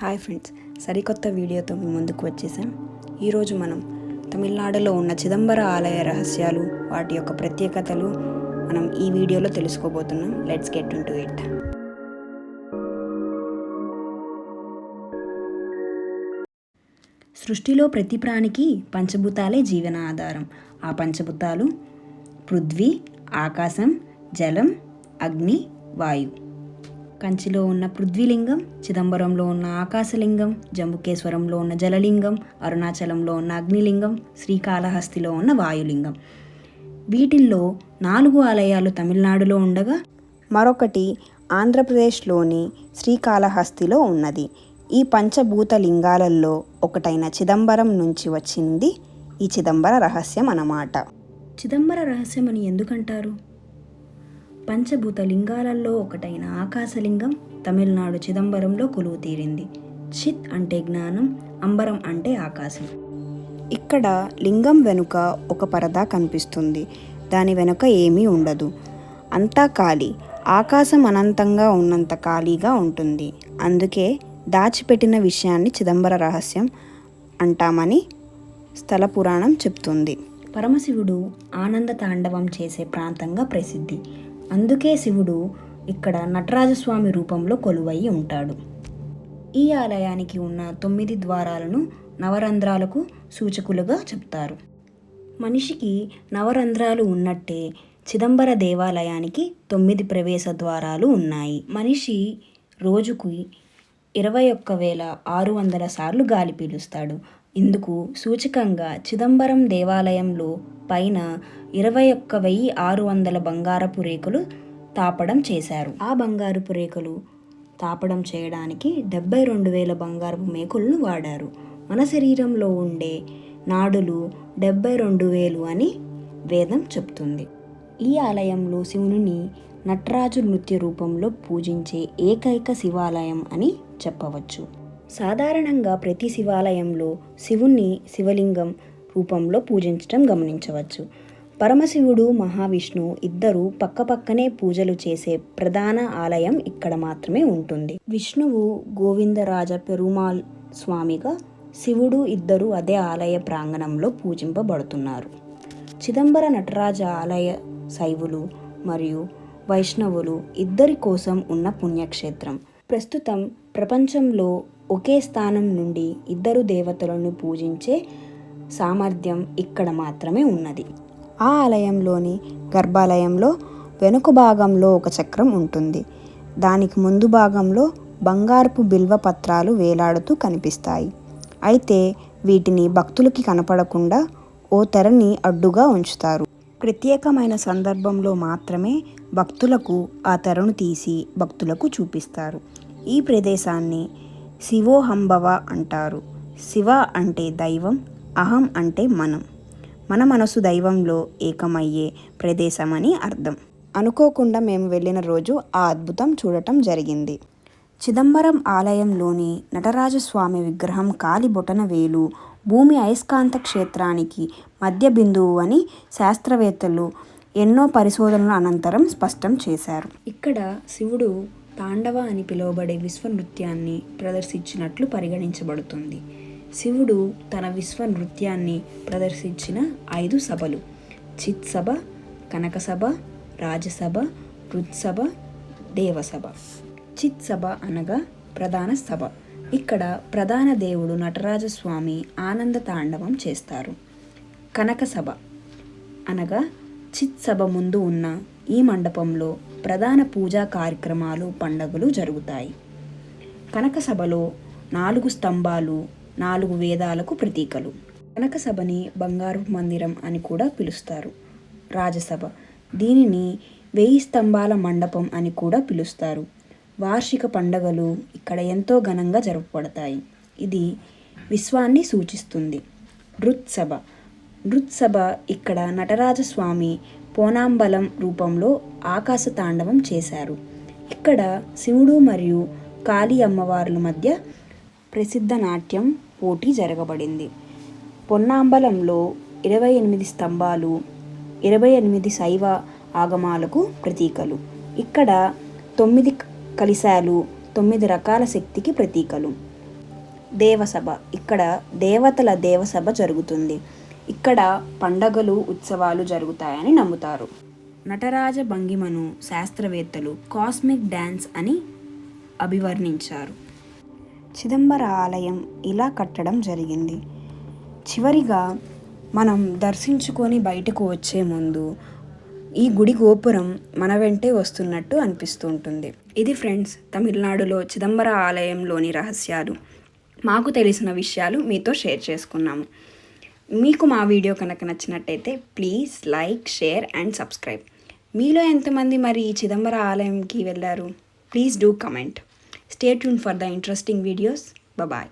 Hi friends, సరికొత్త వీడియోతో మీ ముందుకు వచ్చేసాం. ఈరోజు మనం తమిళనాడులో ఉన్న చిదంబర ఆలయ రహస్యాలు, వాటి యొక్క ప్రత్యేకతలు మనం ఈ వీడియోలో తెలుసుకోబోతున్నాం. Let's get into it. సృష్టిలో ప్రతి ప్రాణికి పంచభూతాలే జీవన ఆధారం. ఆ పంచభూతాలు పృథ్వీ, ఆకాశం, జలం, అగ్ని, వాయు. కంచిలో ఉన్న పృథ్వీలింగం, చిదంబరంలో ఉన్న ఆకాశలింగం, జంబుకేశ్వరంలో ఉన్న జలలింగం, అరుణాచలంలో ఉన్న అగ్నిలింగం, శ్రీకాళహస్తిలో ఉన్న వాయులింగం. వీటిల్లో 4 ఆలయాలు తమిళనాడులో ఉండగా మరొకటి ఆంధ్రప్రదేశ్లోని శ్రీకాళహస్తిలో ఉన్నది. ఈ పంచభూత లింగాలలో ఒకటైన చిదంబరం నుంచి వచ్చింది ఈ చిదంబర రహస్యం అన్నమాట. చిదంబర రహస్యం అని ఎందుకంటారు? పంచభూత లింగాలలో ఒకటైన ఆకాశలింగం తమిళనాడు చిదంబరంలో కొలువు తీరింది. చిత్ అంటే జ్ఞానం, అంబరం అంటే ఆకాశం. ఇక్కడ లింగం వెనుక ఒక పరదా కనిపిస్తుంది. దాని వెనుక ఏమీ ఉండదు, అంతా ఖాళీ. ఆకాశం అనంతంగా ఉన్నంత ఖాళీగా ఉంటుంది. అందుకే దాచిపెట్టిన విషయాన్ని చిదంబర రహస్యం అంటామని స్థల పురాణం చెప్తుంది. పరమశివుడు ఆనంద తాండవం చేసే ప్రాంతంగా ప్రసిద్ధి. అందుకే శివుడు ఇక్కడ నటరాజస్వామి రూపంలో కొలువై ఉంటాడు. ఈ ఆలయానికి ఉన్న 9 ద్వారాలను నవరంధ్రాలకు సూచకులుగా చెప్తారు. మనిషికి నవరంధ్రాలు ఉన్నట్టే చిదంబర దేవాలయానికి 9 ప్రవేశ ద్వారాలు ఉన్నాయి. మనిషి రోజుకు 21,600 సార్లు గాలి పీలుస్తాడు. ఇందుకు సూచకంగా చిదంబరం దేవాలయంలో పైన 21,600 బంగారపు రేకులు తాపడం చేశారు. ఆ బంగారపు రేకులు తాపడం చేయడానికి 72,000 బంగారపు మేకులను వాడారు. మన శరీరంలో ఉండే నాడులు 72,000 అని వేదం చెప్తుంది. ఈ ఆలయంలో శివుని నటరాజు నృత్య రూపంలో పూజించే ఏకైక శివాలయం అని చెప్పవచ్చు. సాధారణంగా ప్రతి శివాలయంలో శివుణ్ణి శివలింగం రూపంలో పూజించడం గమనించవచ్చు. పరమశివుడు, మహావిష్ణువు ఇద్దరు పక్కపక్కనే పూజలు చేసే ప్రధాన ఆలయం ఇక్కడ మాత్రమే ఉంటుంది. విష్ణువు గోవిందరాజ పెరుమాళ్ స్వామిగా, శివుడు ఇద్దరు అదే ఆలయ ప్రాంగణంలో పూజింపబడుతున్నారు. చిదంబర నటరాజ ఆలయ శైవులు మరియు వైష్ణవులు ఇద్దరి కోసం ఉన్న పుణ్యక్షేత్రం. ప్రస్తుతం ప్రపంచంలో ఒకే స్థానం నుండి ఇద్దరు దేవతలను పూజించే సామర్థ్యం ఇక్కడ మాత్రమే ఉన్నది. ఆ ఆలయంలోని గర్భాలయంలో వెనుక భాగంలో ఒక చక్రం ఉంటుంది. దానికి ముందు భాగంలో బంగారపు బిల్వ పత్రాలు వేలాడుతూ కనిపిస్తాయి. అయితే వీటిని భక్తులకి కనపడకుండా ఓ తెరని అడ్డుగా ఉంచుతారు. ప్రత్యేకమైన సందర్భంలో మాత్రమే భక్తులకు ఆ తెరను తీసి భక్తులకు చూపిస్తారు. ఈ ప్రదేశాన్ని శివోహంభవ అంటారు. శివ అంటే దైవం, అహం అంటే మనం. మన మనసు దైవంలో ఏకమయ్యే ప్రదేశమని అర్థం. అనుకోకుండా మేము వెళ్ళిన రోజు ఆ అద్భుతం చూడటం జరిగింది. చిదంబరం ఆలయంలోని నటరాజస్వామి విగ్రహం కాలి బొటన వేలు భూమి అయస్కాంత క్షేత్రానికి మధ్య బిందువు అని శాస్త్రవేత్తలు ఎన్నో పరిశోధనల అనంతరం స్పష్టం చేశారు. ఇక్కడ శివుడు తాండవ అని పిలువబడే విశ్వనృత్యాన్ని ప్రదర్శించినట్లు పరిగణించబడుతుంది. శివుడు తన విశ్వనృత్యాన్ని ప్రదర్శించిన 5 సభలు: చిత్ సభ, కనక సభ, రాజసభ, రుత్సభ, దేవసభ. చిత్ సభ అనగా ప్రధాన సభ. ఇక్కడ ప్రధాన దేవుడు నటరాజస్వామి ఆనంద తాండవం చేస్తారు. కనక సభ అనగా చిత్ సభ ముందు ఉన్న ఈ మండపంలో ప్రధాన పూజా కార్యక్రమాలు, పండుగలు జరుగుతాయి. కనక సభలో 4 స్తంభాలు 4 వేదాలకు ప్రతీకలు. కనక సభని బంగారు మందిరం అని కూడా పిలుస్తారు. రాజసభ, దీనిని 1000 స్తంభాల మండపం అని కూడా పిలుస్తారు. వార్షిక పండుగలు ఇక్కడ ఎంతో ఘనంగా జరుపబడతాయి. ఇది విశ్వాన్ని సూచిస్తుంది. రుత్సభ, నృత్సభ ఇక్కడ నటరాజస్వామి పోనాంబలం రూపంలో ఆకాశ తాండవం చేశారు. ఇక్కడ శివుడు మరియు కాళీ అమ్మవార్ల మధ్య ప్రసిద్ధ నాట్యం పోటీ జరగబడింది. పొన్నాంబలంలో 28 స్తంభాలు 28 శైవ ఆగమాలకు ప్రతీకలు. ఇక్కడ 9 కలిశాలు 9 రకాల శక్తికి ప్రతీకలు. దేవసభ. ఇక్కడ దేవతల దేవసభ జరుగుతుంది. ఇక్కడ పండగలు, ఉత్సవాలు జరుగుతాయని నమ్ముతారు. నటరాజ భంగిమను శాస్త్రవేత్తలు కాస్మిక్ డ్యాన్స్ అని అభివర్ణించారు. చిదంబర ఆలయం ఇలా కట్టడం జరిగింది. చివరిగా మనం దర్శించుకొని బయటకు వచ్చే ముందు ఈ గుడి గోపురం మన వెంటే వస్తున్నట్టు అనిపిస్తూ ఉంటుంది. ఇది ఫ్రెండ్స్, తమిళనాడులో చిదంబర ఆలయంలోని రహస్యాలు. మాకు తెలిసిన విషయాలు మీతో షేర్ చేసుకున్నాము. మీకు మా వీడియో కనుక నచ్చినట్టయితే please like, share and subscribe. మీలో ఎంతమంది మరి ఈ చిదంబర ఆలయంకి వెళ్ళారు? Please do comment. Stay tune for the interesting videos. Bye.